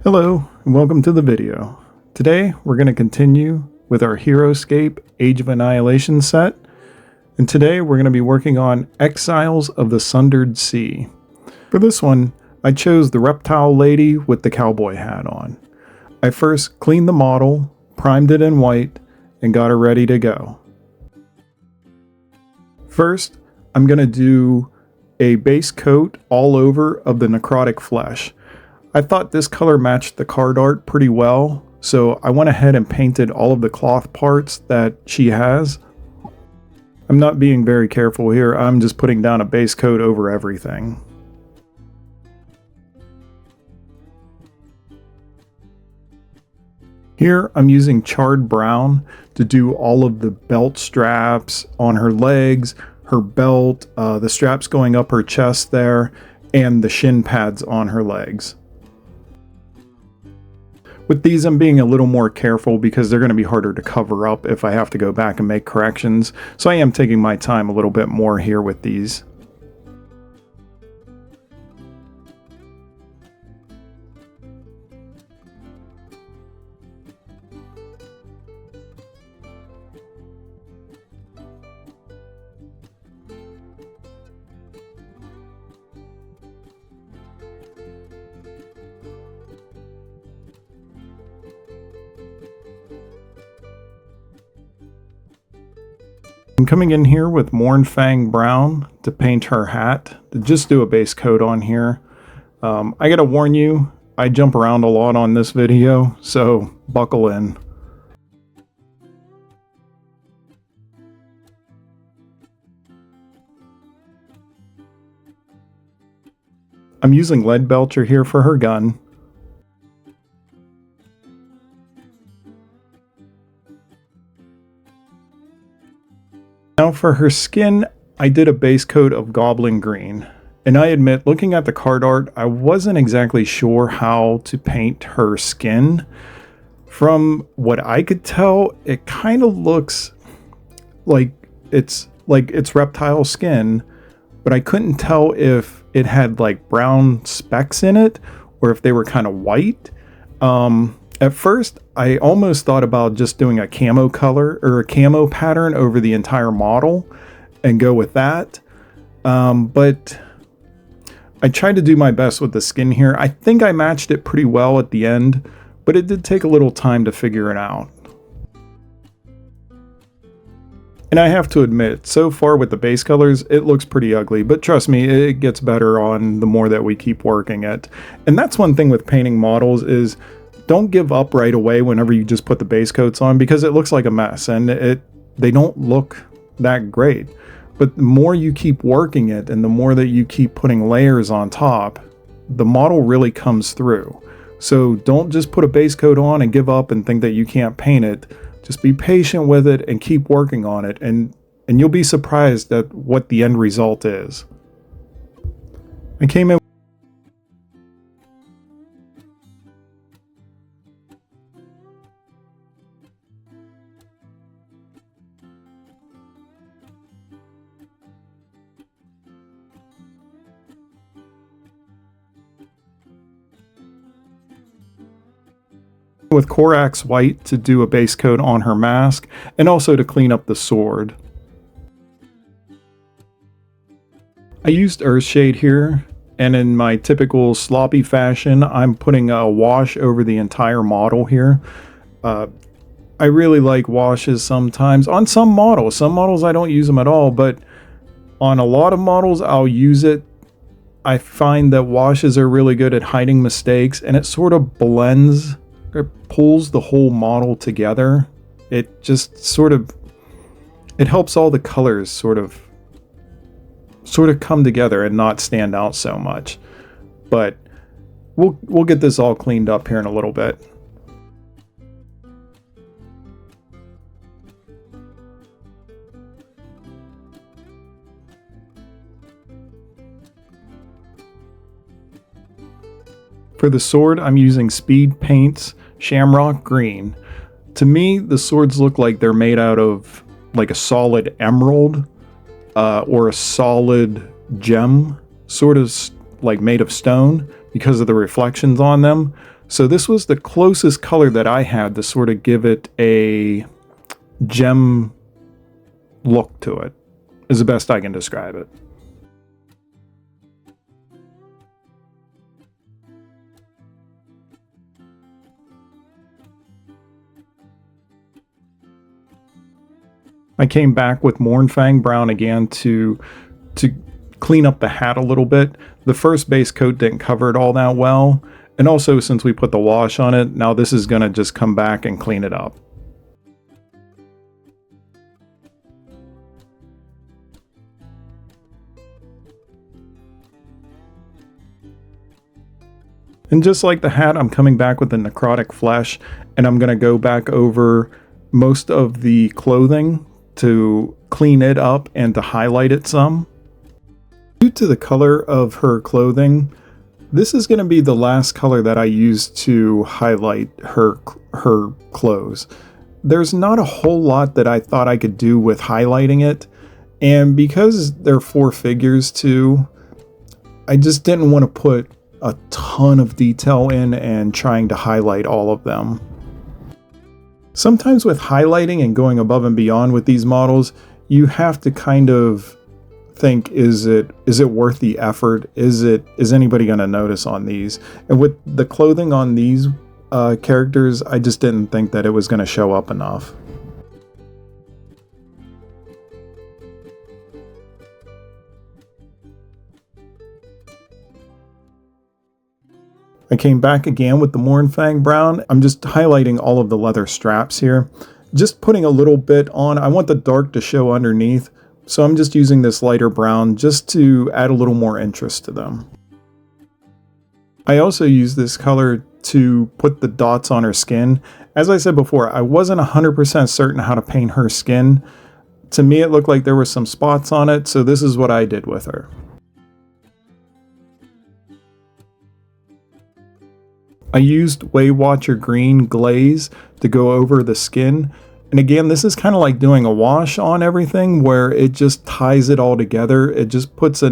Hello, and welcome to the video. Today, we're going to continue with our Heroscape Age of Annihilation set, and today we're going to be working on Exiles of the Sundered Sea. For this one, I chose the reptile lady with the cowboy hat on. I first cleaned the model, primed it in white, and got her ready to go. First, I'm going to do a base coat all over of the necrotic flesh. I thought this color matched the card art pretty well, so I went ahead and painted all of the cloth parts that she has. I'm not being very careful here, I'm just putting down a base coat over everything. Here I'm using charred brown to do all of the belt straps on her legs, her belt, the straps going up her chest there, and the shin pads on her legs. With these, I'm being a little more careful because they're going to be harder to cover up if I have to go back and make corrections. So I am taking my time a little bit more here with these. I'm coming in here with Mournfang Brown to paint her hat, to just do a base coat on here. I gotta warn you, I jump around a lot on this video, so buckle in. I'm using Lead Belcher here for her gun. Now for her skin, I did a base coat of Goblin Green. And I admit, looking at the card art, I wasn't exactly sure how to paint her skin. From what I could tell, it kind of looks like it's reptile skin, but I couldn't tell if it had like brown specks in it or if they were kind of white. At first, I almost thought about just doing a camo color or a camo pattern over the entire model and go with that. But I tried to do my best with the skin here. I think I matched it pretty well at the end, but it did take a little time to figure it out. And I have to admit, so far with the base colors, it looks pretty ugly, but trust me, it gets better on the more that we keep working it. And that's one thing with painting models is don't give up right away whenever you just put the base coats on, because it looks like a mess and they don't look that great. But the more you keep working it and the more that you keep putting layers on top, the model really comes through. So don't just put a base coat on and give up and think that you can't paint it. Just be patient with it and keep working on it, and you'll be surprised at what the end result is. I came in with Corax White to do a base coat on her mask, and also to clean up the sword. I used Earthshade here, and in my typical sloppy fashion, I'm putting a wash over the entire model here. I really like washes sometimes. On some models I don't use them at all, but on a lot of models I'll use it. I find that washes are really good at hiding mistakes, and it sort of blends, it pulls the whole model together. It just sort of, it helps all the colors sort of come together and not stand out so much. But we'll get this all cleaned up here in a little bit. For the sword, I'm using Speed Paint's Shamrock Green. To me, the swords look like they're made out of like a solid emerald or a solid gem, sort of like made of stone because of the reflections on them. So this was the closest color that I had to sort of give it a gem look to it, is the best I can describe it. I came back with Mournfang Brown again to clean up the hat a little bit. The first base coat didn't cover it all that well, and also since we put the wash on it, now this is going to just come back and clean it up. And just like the hat, I'm coming back with the necrotic flesh, and I'm going to go back over most of the clothing to clean it up and to highlight it some. Due to the color of her clothing, this is going to be the last color that I use to highlight her clothes. There's not a whole lot that I thought I could do with highlighting it, and because they're 4 figures too, I just didn't want to put a ton of detail in and trying to highlight all of them. Sometimes with highlighting and going above and beyond with these models, you have to kind of think, is it worth the effort? Is anybody going to notice on these? And with the clothing on these characters, I just didn't think that it was going to show up enough. I came back again with the Mournfang Brown. I'm just highlighting all of the leather straps here. Just putting a little bit on. I want the dark to show underneath, so I'm just using this lighter brown just to add a little more interest to them. I also use this color to put the dots on her skin. As I said before, I wasn't 100% certain how to paint her skin. To me, it looked like there were some spots on it, so this is what I did with her. I used Waywatcher Green glaze to go over the skin. And again, this is kind of like doing a wash on everything where it just ties it all together. It just puts a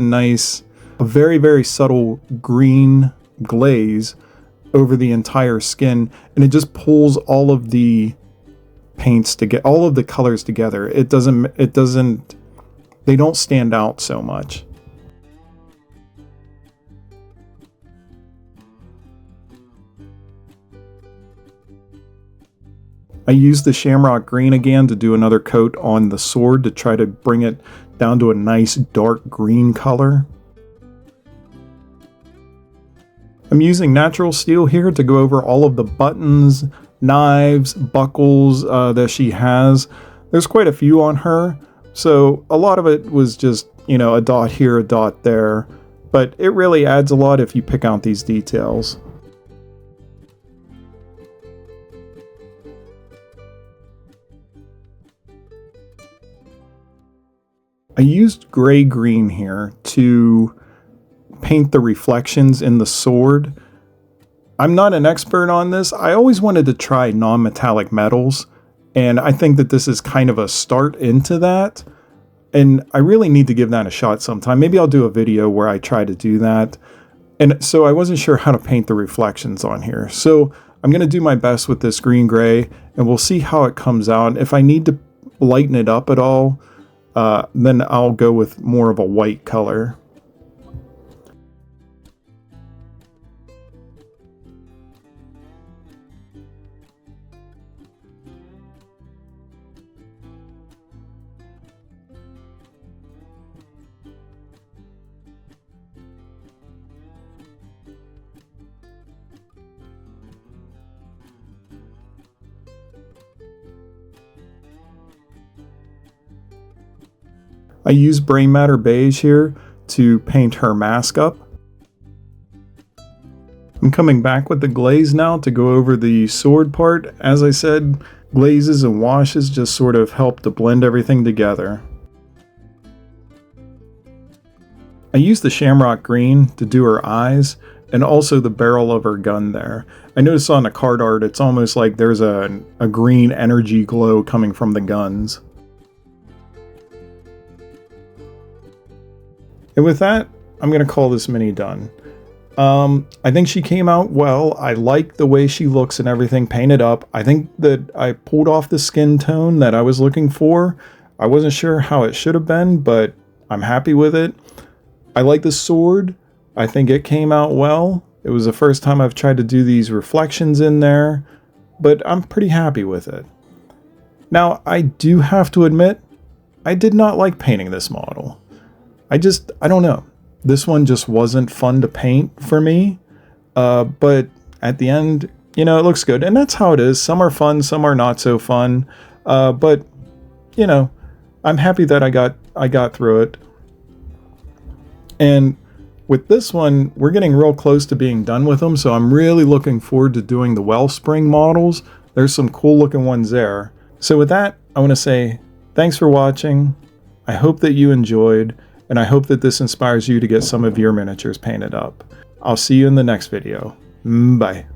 very, very subtle green glaze over the entire skin. And it just pulls all of the paints to get all of the colors together. They don't stand out so much. I used the Shamrock Green again to do another coat on the sword to try to bring it down to a nice dark green color. I'm using natural steel here to go over all of the buttons, knives, buckles that she has. There's quite a few on her, so a lot of it was just, a dot here, a dot there, but it really adds a lot if you pick out these details. I used gray-green here to paint the reflections in the sword. I'm not an expert on this. I always wanted to try non-metallic metals, and I think that this is kind of a start into that. And I really need to give that a shot sometime. Maybe I'll do a video where I try to do that. And so I wasn't sure how to paint the reflections on here. So I'm going to do my best with this green-gray, and we'll see how it comes out. If I need to lighten it up at all, then I'll go with more of a white color. I use Brain Matter Beige here to paint her mask up. I'm coming back with the glaze now to go over the sword part. As I said, glazes and washes just sort of help to blend everything together. I used the Shamrock Green to do her eyes and also the barrel of her gun there. I noticed on the card art it's almost like there's a green energy glow coming from the guns. And with that, I'm going to call this mini done. I think she came out well. I like the way she looks and everything painted up. I think that I pulled off the skin tone that I was looking for. I wasn't sure how it should have been, but I'm happy with it. I like the sword. I think it came out well. It was the first time I've tried to do these reflections in there, but I'm pretty happy with it. Now, I do have to admit, I did not like painting this model. I don't know. This one just wasn't fun to paint for me, but at the end, you know, it looks good, and that's how it is. Some are fun, some are not so fun, but you know, I'm happy that I got through it. And with this one, we're getting real close to being done with them, so I'm really looking forward to doing the Wellspring models. There's some cool looking ones there. So with that, I want to say thanks for watching. I hope that you enjoyed. And I hope that this inspires you to get some of your miniatures painted up. I'll see you in the next video. Bye.